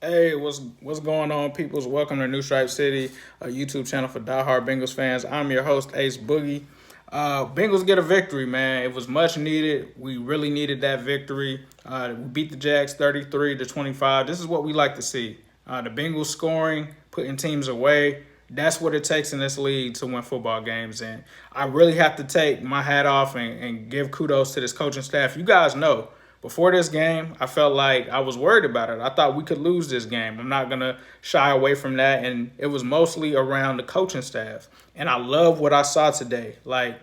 Hey, what's going on, peoples? Welcome to New Stripe City, a YouTube channel for diehard Bengals fans. I'm your host, Ace Boogie. Bengals get a victory, man. It was much needed. We really needed that victory. We beat the Jags 33-25. This is what we like to see. The Bengals scoring, putting teams away. That's what it takes in this league to win football games. And I really have to take my hat off and give kudos to this coaching staff. You guys know, before this game, I felt like I was worried about it. I thought we could lose this game. I'm not going to shy away from that. And it was mostly around the coaching staff. And I love what I saw today. Like,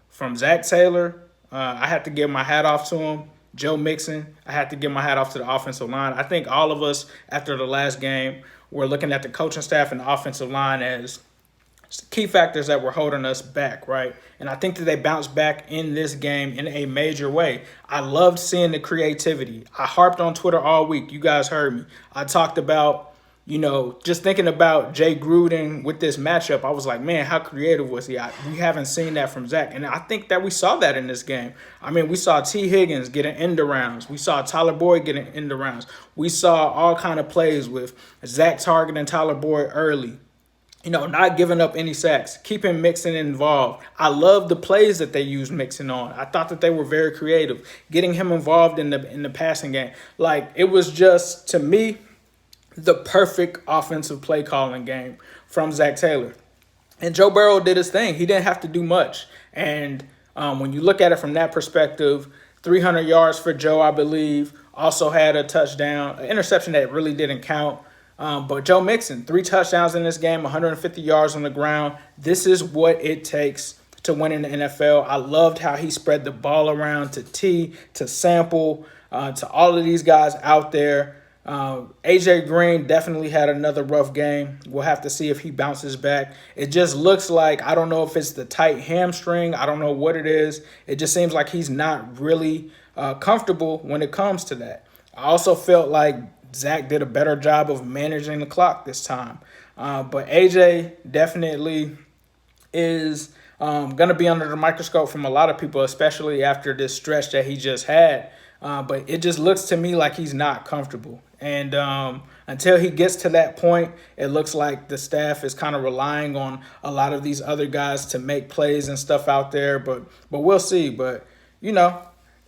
from Zach Taylor, I had to give my hat off to him. Joe Mixon, I had to give my hat off to the offensive line. I think all of us, after the last game, were looking at the coaching staff and the offensive line as key factors that were holding us back, right? And I think that they bounced back in this game in a major way. I loved seeing the creativity. I harped on Twitter all week. You guys heard me. I talked about, just thinking about Jay Gruden with this matchup. I was like, man, how creative was he? We haven't seen that from Zach. And I think that we saw that in this game. I mean, we saw T. Higgins getting end arounds. We saw Tyler Boyd getting end arounds. We saw all kind of plays with Zach targeting Tyler Boyd early. Not giving up any sacks, keeping Mixon involved. I love the plays that they used Mixon on. I thought that they were very creative, getting him involved in the passing game. Like, it was just, to me, the perfect offensive play calling game from Zach Taylor. And Joe Burrow did his thing. He didn't have to do much. And when you look at it from that perspective, 300 yards for Joe, I believe, also had a touchdown, an interception that really didn't count. But Joe Mixon, 3 touchdowns in this game, 150 yards on the ground. This is what it takes to win in the NFL. I loved how he spread the ball around to T, to Sample, to all of these guys out there. AJ Green definitely had another rough game. We'll have to see if he bounces back. It just looks like, I don't know if it's the tight hamstring. I don't know what it is. It just seems like he's not really comfortable when it comes to that. I also felt like Zach did a better job of managing the clock this time. But AJ definitely is going to be under the microscope from a lot of people, especially after this stretch that he just had. But it just looks to me like he's not comfortable. And until he gets to that point, it looks like the staff is kind of relying on a lot of these other guys to make plays and stuff out there. But we'll see. But,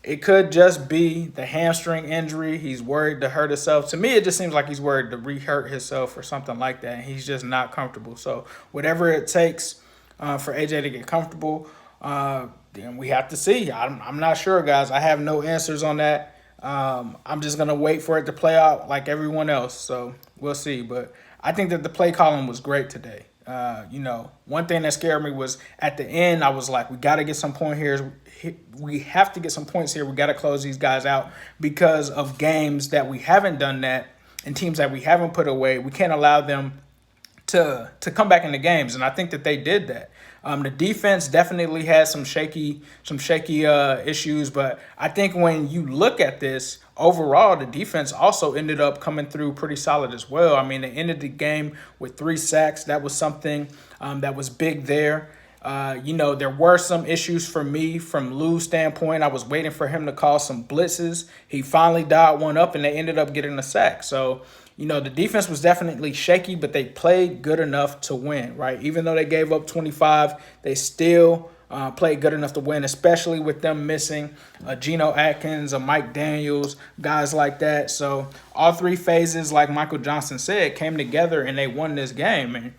it could just be the hamstring injury. He's worried to hurt himself. To me, it just seems like he's worried to re-hurt himself or something like that. And he's just not comfortable. So whatever it takes for AJ to get comfortable, then we have to see. I'm not sure, guys. I have no answers on that. I'm just going to wait for it to play out like everyone else. So we'll see. But I think that the play calling was great today. One thing that scared me was at the end, I was like, we got to get some point here. We have to get some points here. We got to close these guys out because of games that we haven't done that and teams that we haven't put away. We can't allow them to come back into games, and I think that they did that. The defense definitely had some shaky issues, but I think when you look at this overall, the defense also ended up coming through pretty solid as well. I mean, they ended the game with 3 sacks. That was something that was big there. There were some issues for me from Lou's standpoint. I was waiting for him to call some blitzes. He finally dialed one up, and they ended up getting a sack. So, the defense was definitely shaky, but they played good enough to win, right? Even though they gave up 25, they still played good enough to win, especially with them missing Geno Atkins, a Mike Daniels, guys like that. So all 3 phases, like Michael Johnson said, came together, and they won this game. And,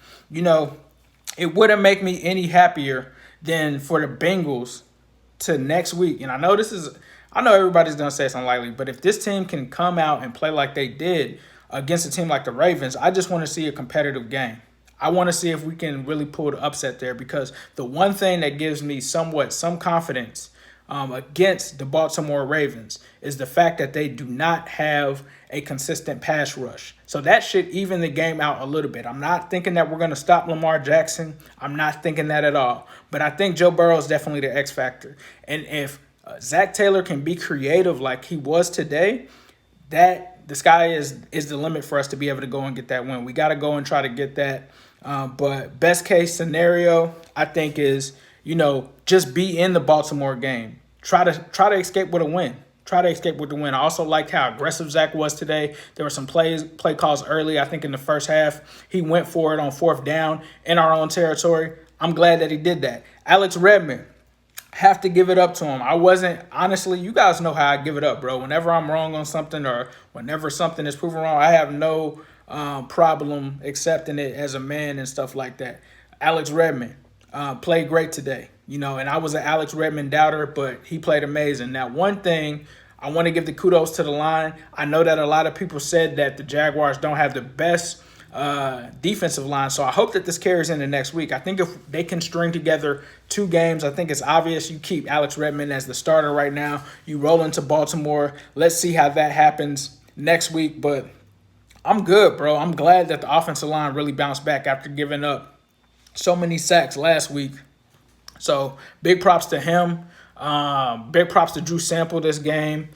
it wouldn't make me any happier than for the Bengals to next week. And I know everybody's going to say it's unlikely, but if this team can come out and play like they did against a team like the Ravens, I just want to see a competitive game. I want to see if we can really pull the upset there, because the one thing that gives me some confidence against the Baltimore Ravens is the fact that they do not have a consistent pass rush. So that should even the game out a little bit. I'm not thinking that we're going to stop Lamar Jackson. I'm not thinking that at all. But I think Joe Burrow is definitely the X factor. And if Zach Taylor can be creative like he was today, that the sky is the limit for us to be able to go and get that win. We got to go and try to get that. But best case scenario, I think, is, just be in the Baltimore game. Try to escape with a win. Try to escape with the win. I also liked how aggressive Zach was today. There were some play calls early. I think in the first half, he went for it on fourth down in our own territory. I'm glad that he did that. Alex Redmond, have to give it up to him. I wasn't, honestly, you guys know how I give it up, bro. Whenever I'm wrong on something or whenever something is proven wrong, I have no problem accepting it as a man and stuff like that. Alex Redmond played great today, and I was an Alex Redmond doubter, but he played amazing. Now, one thing I want to give the kudos to the line. I know that a lot of people said that the Jaguars don't have the best defensive line, so I hope that this carries into next week. I think if they can string together 2 games, I think it's obvious you keep Alex Redmond as the starter right now. You roll into Baltimore. Let's see how that happens next week, but I'm good, bro. I'm glad that the offensive line really bounced back after giving up so many sacks last week. So big props to him. Big props to Drew Sample this game.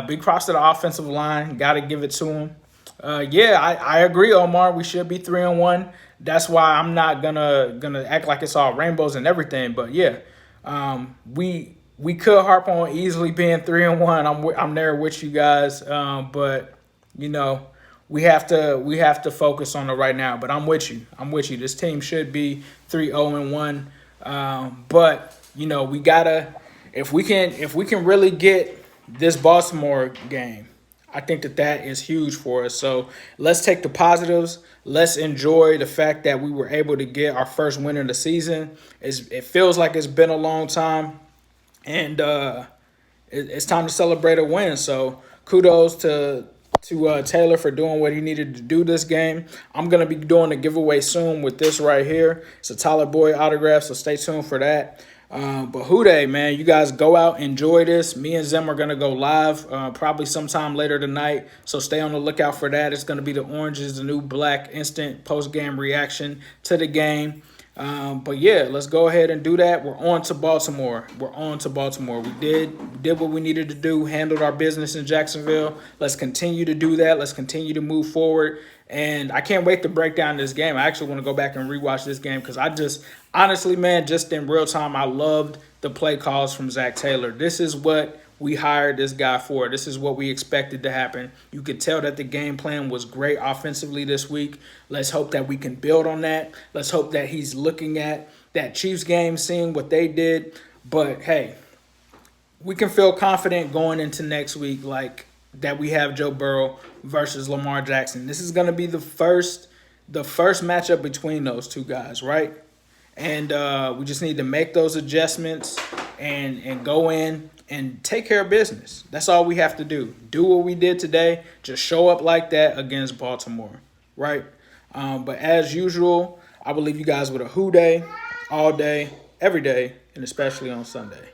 Big props to the offensive line. Got to give it to him. I agree, Omar. We should be 3-1. That's why I'm not gonna act like it's all rainbows and everything. But yeah, we could harp on easily being 3-1. I'm there with you guys. But we have to focus on it right now. But I'm with you. This team should be 3-0-1. But we gotta, if we can really get this Baltimore game, I think that is huge for us. So let's take the positives. Let's enjoy the fact that we were able to get our first win of the season. It feels like it's been a long time, and it's time to celebrate a win. So kudos to Taylor for doing what he needed to do this game. I'm going to be doing a giveaway soon with this right here. It's a Tyler Boyd autograph, so stay tuned for that. But Houday, man, you guys go out, enjoy this. Me and Zim are going to go live probably sometime later tonight, so stay on the lookout for that. It's going to be the Orange is the New Black instant post-game reaction to the game. But yeah, let's go ahead and do that. We're on to Baltimore. We did what we needed to do, handled our business in Jacksonville. Let's continue to do that. Let's continue to move forward. And I can't wait to break down this game. I actually want to go back and rewatch this game because honestly, man, just in real time, I loved the play calls from Zach Taylor. This is what we hired this guy for. This is what we expected to happen. You could tell that the game plan was great offensively this week. Let's hope that we can build on that. Let's hope that he's looking at that Chiefs game, seeing what they did. But, hey, we can feel confident going into next week, like that we have Joe Burrow versus Lamar Jackson. This is going to be the first matchup between those two guys, right? And we just need to make those adjustments and go in and take care of business. That's all we have to do. Do what we did today. Just show up like that against Baltimore, right? But as usual, I will leave you guys with a Houday all day, every day, and especially on Sunday.